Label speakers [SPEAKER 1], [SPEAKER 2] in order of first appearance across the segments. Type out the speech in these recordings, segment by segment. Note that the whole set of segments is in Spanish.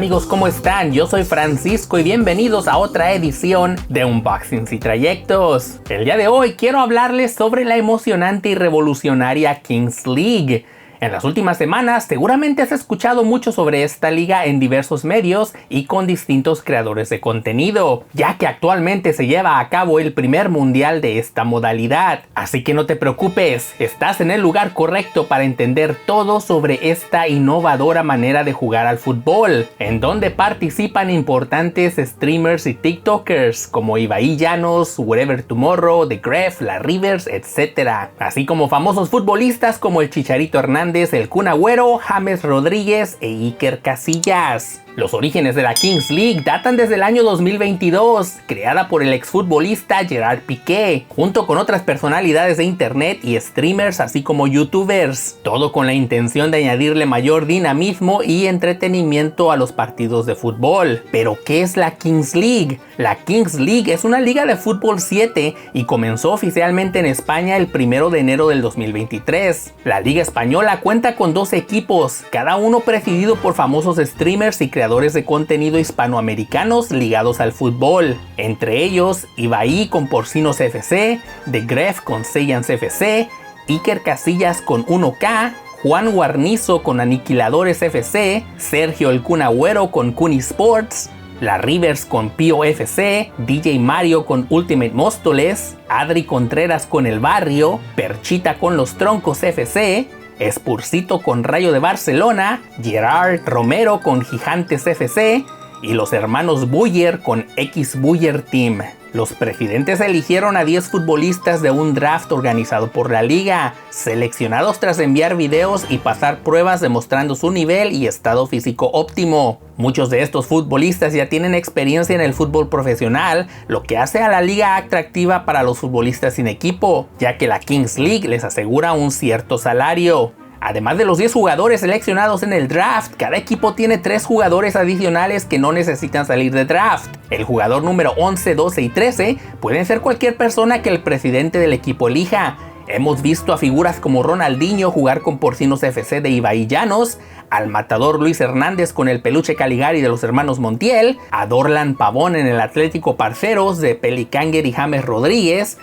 [SPEAKER 1] amigos? ¿Cómo están? Yo soy Francisco y bienvenidos a otra edición de Unboxings y Trayectos. El día de hoy quiero hablarles sobre la emocionante y revolucionaria Kings League. En las últimas semanas seguramente has escuchado mucho sobre esta liga en diversos medios y con distintos creadores de contenido, ya que actualmente se lleva a cabo el primer mundial de esta modalidad. Así que no te preocupes, estás en el lugar correcto para entender todo sobre esta innovadora manera de jugar al fútbol, en donde participan importantes streamers y tiktokers como Ibai Llanos, Whatever Tomorrow, The Gref, La Rivers, etc. Así como famosos futbolistas como el Chicharito Hernández, el Kun Agüero, James Rodríguez e Iker Casillas. Los orígenes de la Kings League datan desde el año 2022, creada por el exfutbolista Gerard Piqué, junto con otras personalidades de internet y streamers así como youtubers, todo con la intención de añadirle mayor dinamismo y entretenimiento a los partidos de fútbol. Pero ¿qué es la Kings League? La Kings League es una liga de fútbol 7 y comenzó oficialmente en España el 1 de enero del 2023. La liga española cuenta con 12 equipos, cada uno presidido por famosos streamers y creadores de contenido hispanoamericanos ligados al fútbol, entre ellos Ibai con Porcinos FC, The Gref con Saiyans FC, Iker Casillas con 1K, Juan Guarnizo con Aniquiladores FC, Sergio el Kun Agüero con Kun Esports, La Rivers con Pío FC, DJ Mario con Ultimate Móstoles, Adri Contreras con El Barrio, Perchita con Los Troncos FC, Spursito con Rayo de Barcelona, Gerard Romero con Gigantes FC y los hermanos Buller con X Buller Team. Los presidentes eligieron a 10 futbolistas de un draft organizado por la liga, seleccionados tras enviar videos y pasar pruebas demostrando su nivel y estado físico óptimo. Muchos de estos futbolistas ya tienen experiencia en el fútbol profesional, lo que hace a la liga atractiva para los futbolistas sin equipo, ya que la Kings League les asegura un cierto salario. Además de los 10 jugadores seleccionados en el draft, cada equipo tiene 3 jugadores adicionales que no necesitan salir de draft. El jugador número 11, 12 y 13 pueden ser cualquier persona que el presidente del equipo elija. Hemos visto a figuras como Ronaldinho jugar con Porcinos FC de Ibai Llanos, al matador Luis Hernández con el Peluche Caligari de los hermanos Montiel, a Dorlan Pavón en el Atlético Parceros de Pelicanger y James Rodríguez,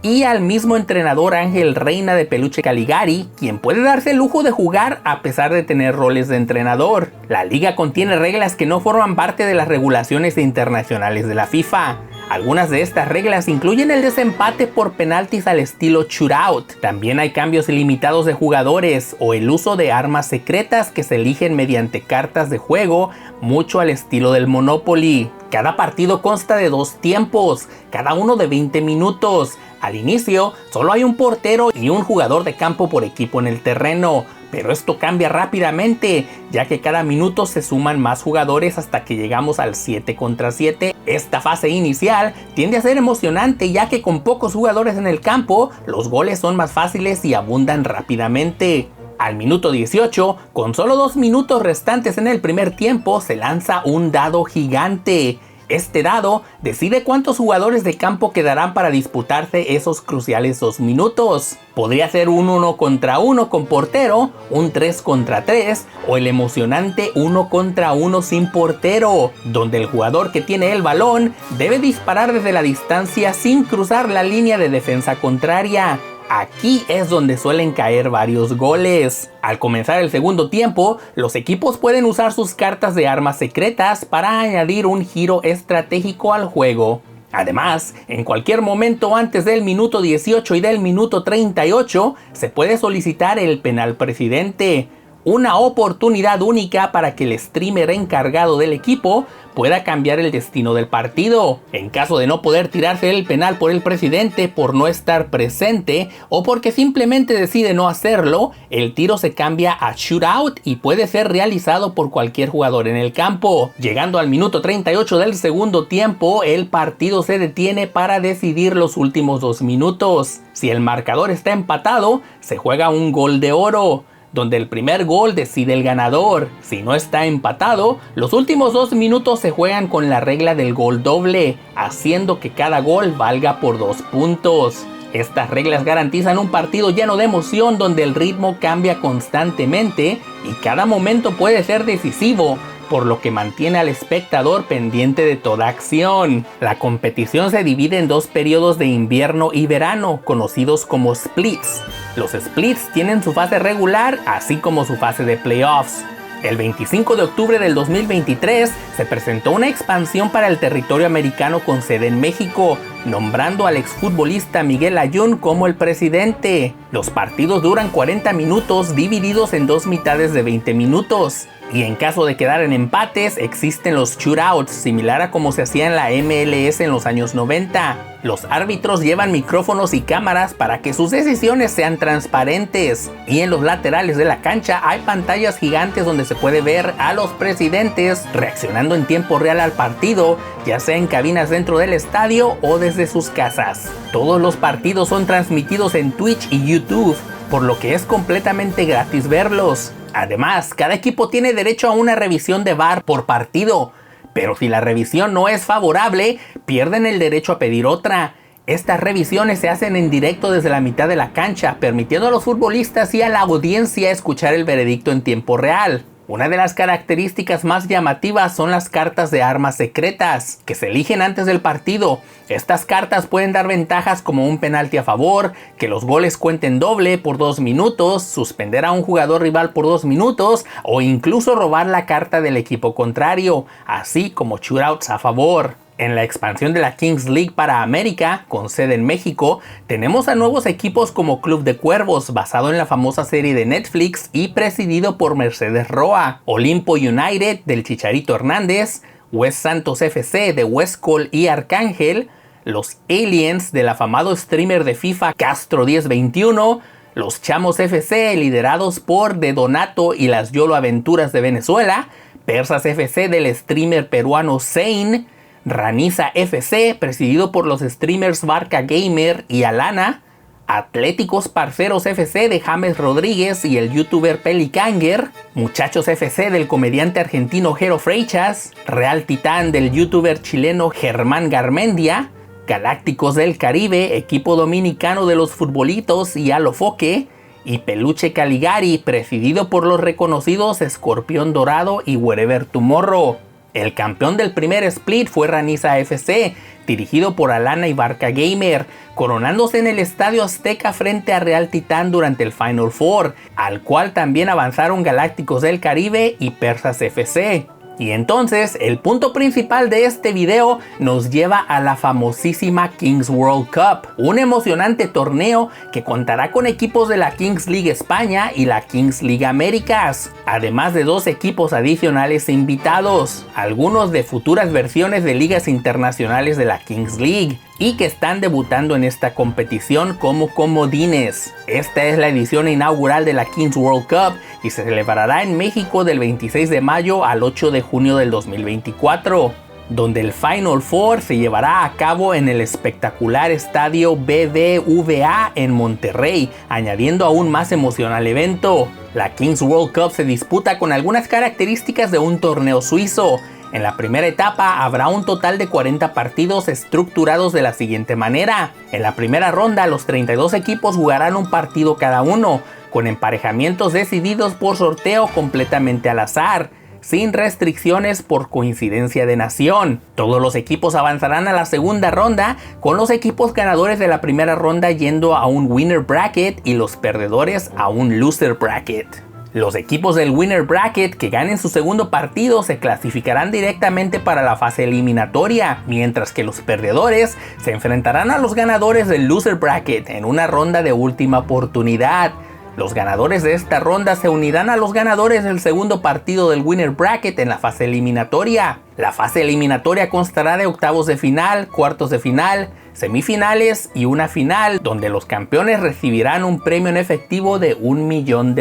[SPEAKER 1] y al mismo entrenador Ángel Reina de Peluche Caligari, quien puede darse el lujo de jugar a pesar de tener roles de entrenador. La liga contiene reglas que no forman parte de las regulaciones internacionales de la FIFA. Algunas de estas reglas incluyen el desempate por penaltis al estilo shootout. También hay cambios ilimitados de jugadores o el uso de armas secretas que se eligen mediante cartas de juego, mucho al estilo del Monopoly. Cada partido consta de 2 tiempos, cada uno de 20 minutos. Al inicio, solo hay un portero y un jugador de campo por equipo en el terreno, pero esto cambia rápidamente, ya que cada minuto se suman más jugadores hasta que llegamos al 7 contra 7. Esta fase inicial tiende a ser emocionante, ya que con pocos jugadores en el campo, los goles son más fáciles y abundan rápidamente. Al minuto 18, con solo 2 minutos restantes en el primer tiempo, se lanza un dado gigante. Este dado decide cuántos jugadores de campo quedarán para disputarse esos cruciales 2 minutos. Podría ser un 1 contra 1 con portero, un 3 contra 3 o el emocionante 1 contra 1 sin portero, donde el jugador que tiene el balón debe disparar desde la distancia sin cruzar la línea de defensa contraria. Aquí es donde suelen caer varios goles. Al comenzar el segundo tiempo, los equipos pueden usar sus cartas de armas secretas para añadir un giro estratégico al juego. Además, en cualquier momento antes del minuto 18 y del minuto 38, se puede solicitar el penal presidente. Una oportunidad única para que el streamer encargado del equipo pueda cambiar el destino del partido. En caso de no poder tirarse el penal por el presidente por no estar presente o porque simplemente decide no hacerlo, el tiro se cambia a shootout y puede ser realizado por cualquier jugador en el campo. Llegando al minuto 38 del segundo tiempo, el partido se detiene para decidir los últimos 2 minutos. Si el marcador está empatado, se juega un gol de oro, donde el primer gol decide el ganador. Si no está empatado, los últimos 2 minutos se juegan con la regla del gol doble, haciendo que cada gol valga por 2 puntos. Estas reglas garantizan un partido lleno de emoción donde el ritmo cambia constantemente y cada momento puede ser decisivo, por lo que mantiene al espectador pendiente de toda acción. La competición se divide en dos periodos de invierno y verano, conocidos como splits. Los splits tienen su fase regular, así como su fase de playoffs. El 25 de octubre del 2023 se presentó una expansión para el territorio americano con sede en México, nombrando al exfutbolista Miguel Ayun como el presidente. Los partidos duran 40 minutos divididos en dos mitades de 20 minutos. Y en caso de quedar en empates, existen los shootouts, similar a como se hacía en la MLS en los años 90. Los árbitros llevan micrófonos y cámaras para que sus decisiones sean transparentes. Y en los laterales de la cancha hay pantallas gigantes donde se puede ver a los presidentes reaccionando en tiempo real al partido, ya sea en cabinas dentro del estadio o desde sus casas. Todos los partidos son transmitidos en Twitch y YouTube, por lo que es completamente gratis verlos. Además, cada equipo tiene derecho a una revisión de VAR por partido, pero si la revisión no es favorable, pierden el derecho a pedir otra. Estas revisiones se hacen en directo desde la mitad de la cancha, permitiendo a los futbolistas y a la audiencia escuchar el veredicto en tiempo real. Una de las características más llamativas son las cartas de armas secretas, que se eligen antes del partido. Estas cartas pueden dar ventajas como un penalti a favor, que los goles cuenten doble por 2 minutos, suspender a un jugador rival por 2 minutos o incluso robar la carta del equipo contrario, así como shootouts a favor. En la expansión de la Kings League para América, con sede en México, tenemos a nuevos equipos como Club de Cuervos, basado en la famosa serie de Netflix y presidido por Mercedes Roa, Olimpo United del Chicharito Hernández, West Santos FC de Westcol y Arcángel, los Aliens del afamado streamer de FIFA Castro 1021, los Chamos FC liderados por De Donato y las YOLO Aventuras de Venezuela, Persas FC del streamer peruano Zane, Raniza FC, presidido por los streamers Barca Gamer y Alana, Atléticos Parceros FC de James Rodríguez y el youtuber Pelicanger, Muchachos FC del comediante argentino Jero Freixas, Real Titán del youtuber chileno Germán Garmendia, Galácticos del Caribe, equipo dominicano de los futbolitos y Alofoque, y Peluche Caligari, presidido por los reconocidos Escorpión Dorado y Wherever Tomorrow. El campeón del primer split fue Raniza FC, dirigido por Alana y Barca Gamer, coronándose en el Estadio Azteca frente a Real Titán durante el Final Four, al cual también avanzaron Galácticos del Caribe y Persas FC. Y entonces, el punto principal de este video nos lleva a la famosísima Kings World Cup, un emocionante torneo que contará con equipos de la Kings League España y la Kings League Américas, además de 2 equipos adicionales invitados, algunos de futuras versiones de ligas internacionales de la Kings League, y que están debutando en esta competición como comodines. Esta es la edición inaugural de la Kings World Cup y se celebrará en México del 26 de mayo al 8 de junio del 2024, donde el Final Four se llevará a cabo en el espectacular estadio BBVA en Monterrey, añadiendo aún más emoción al evento. La Kings World Cup se disputa con algunas características de un torneo suizo. En la primera etapa habrá un total de 40 partidos estructurados de la siguiente manera. En la primera ronda los 32 equipos jugarán un partido cada uno, con emparejamientos decididos por sorteo completamente al azar, sin restricciones por coincidencia de nación. Todos los equipos avanzarán a la segunda ronda, con los equipos ganadores de la primera ronda yendo a un winner bracket y los perdedores a un loser bracket. Los equipos del winner bracket que ganen su segundo partido se clasificarán directamente para la fase eliminatoria, mientras que los perdedores se enfrentarán a los ganadores del loser bracket en una ronda de última oportunidad. Los ganadores de esta ronda se unirán a los ganadores del segundo partido del winner bracket en la fase eliminatoria. La fase eliminatoria constará de octavos de final, cuartos de final, semifinales y una final, donde los campeones recibirán un premio en efectivo de $1 millón.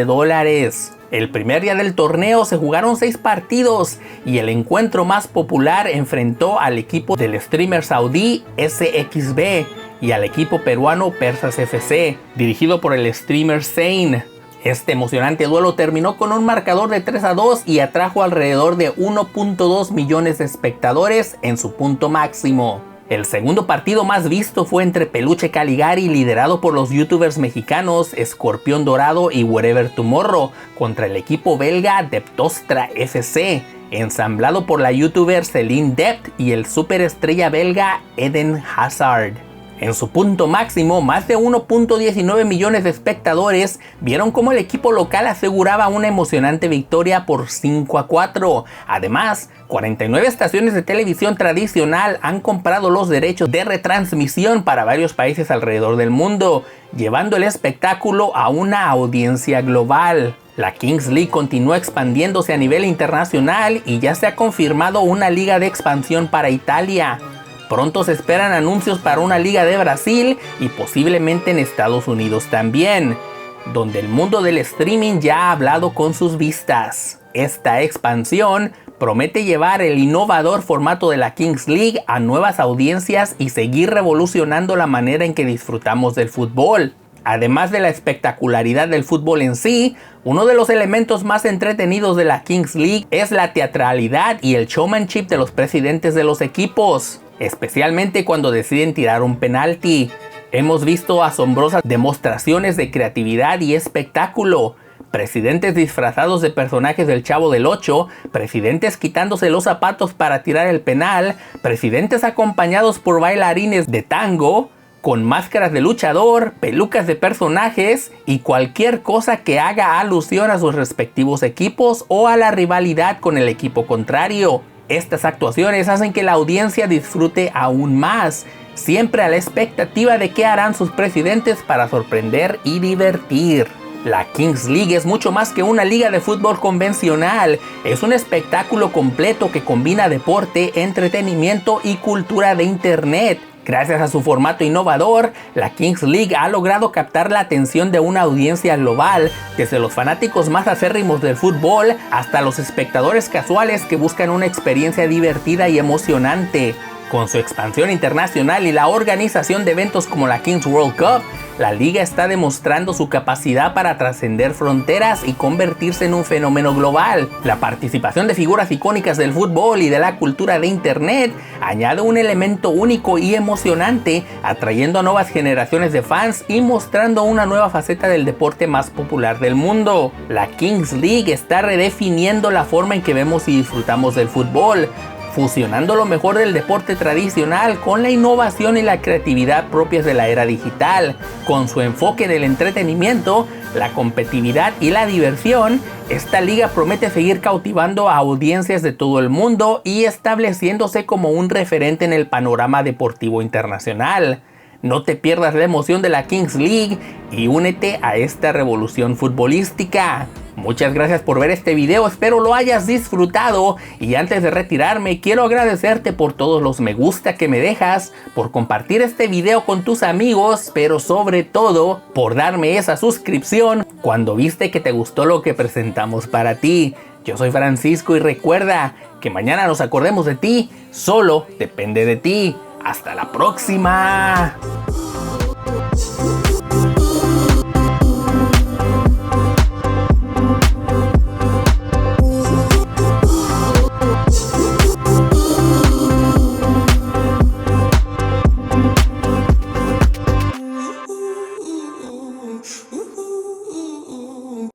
[SPEAKER 1] El primer día del torneo se jugaron 6 partidos y el encuentro más popular enfrentó al equipo del streamer saudí SXB y al equipo peruano Persas FC, dirigido por el streamer Zane. Este emocionante duelo terminó con un marcador de 3-2 y atrajo alrededor de 1.2 millones de espectadores en su punto máximo. El segundo partido más visto fue entre Peluche Caligari, liderado por los youtubers mexicanos Escorpión Dorado y Wherever Tomorrow, contra el equipo belga Deptostra FC. ensamblado por la youtuber Celine Dept y el superestrella belga Eden Hazard. En su punto máximo, más de 1.19 millones de espectadores vieron cómo el equipo local aseguraba una emocionante victoria por 5-4. Además, 49 estaciones de televisión tradicional han comprado los derechos de retransmisión para varios países alrededor del mundo, llevando el espectáculo a una audiencia global. La Kings League continúa expandiéndose a nivel internacional y ya se ha confirmado una liga de expansión para Italia. Pronto se esperan anuncios para una liga de Brasil y posiblemente en Estados Unidos también, donde el mundo del streaming ya ha hablado con sus vistas. Esta expansión promete llevar el innovador formato de la Kings League a nuevas audiencias y seguir revolucionando la manera en que disfrutamos del fútbol. Además de la espectacularidad del fútbol en sí, uno de los elementos más entretenidos de la Kings League es la teatralidad y el showmanship de los presidentes de los equipos, especialmente cuando deciden tirar un penalti. Hemos visto asombrosas demostraciones de creatividad y espectáculo. Presidentes disfrazados de personajes del Chavo del Ocho, presidentes quitándose los zapatos para tirar el penal, presidentes acompañados por bailarines de tango, con máscaras de luchador, pelucas de personajes y cualquier cosa que haga alusión a sus respectivos equipos o a la rivalidad con el equipo contrario. Estas actuaciones hacen que la audiencia disfrute aún más, siempre a la expectativa de qué harán sus presidentes para sorprender y divertir. La Kings League es mucho más que una liga de fútbol convencional, es un espectáculo completo que combina deporte, entretenimiento y cultura de internet. Gracias a su formato innovador, la Kings League ha logrado captar la atención de una audiencia global, desde los fanáticos más acérrimos del fútbol hasta los espectadores casuales que buscan una experiencia divertida y emocionante. Con su expansión internacional y la organización de eventos como la Kings World Cup, la liga está demostrando su capacidad para trascender fronteras y convertirse en un fenómeno global. La participación de figuras icónicas del fútbol y de la cultura de internet añade un elemento único y emocionante, atrayendo a nuevas generaciones de fans y mostrando una nueva faceta del deporte más popular del mundo. La Kings League está redefiniendo la forma en que vemos y disfrutamos del fútbol, fusionando lo mejor del deporte tradicional con la innovación y la creatividad propias de la era digital. Con su enfoque en el entretenimiento, la competitividad y la diversión, esta liga promete seguir cautivando a audiencias de todo el mundo y estableciéndose como un referente en el panorama deportivo internacional. No te pierdas la emoción de la Kings League y únete a esta revolución futbolística. Muchas gracias por ver este video, espero lo hayas disfrutado y antes de retirarme quiero agradecerte por todos los me gusta que me dejas, por compartir este video con tus amigos, pero sobre todo por darme esa suscripción cuando viste que te gustó lo que presentamos para ti. Yo soy Francisco y recuerda que mañana nos acordemos de ti, solo depende de ti. ¡Hasta la próxima!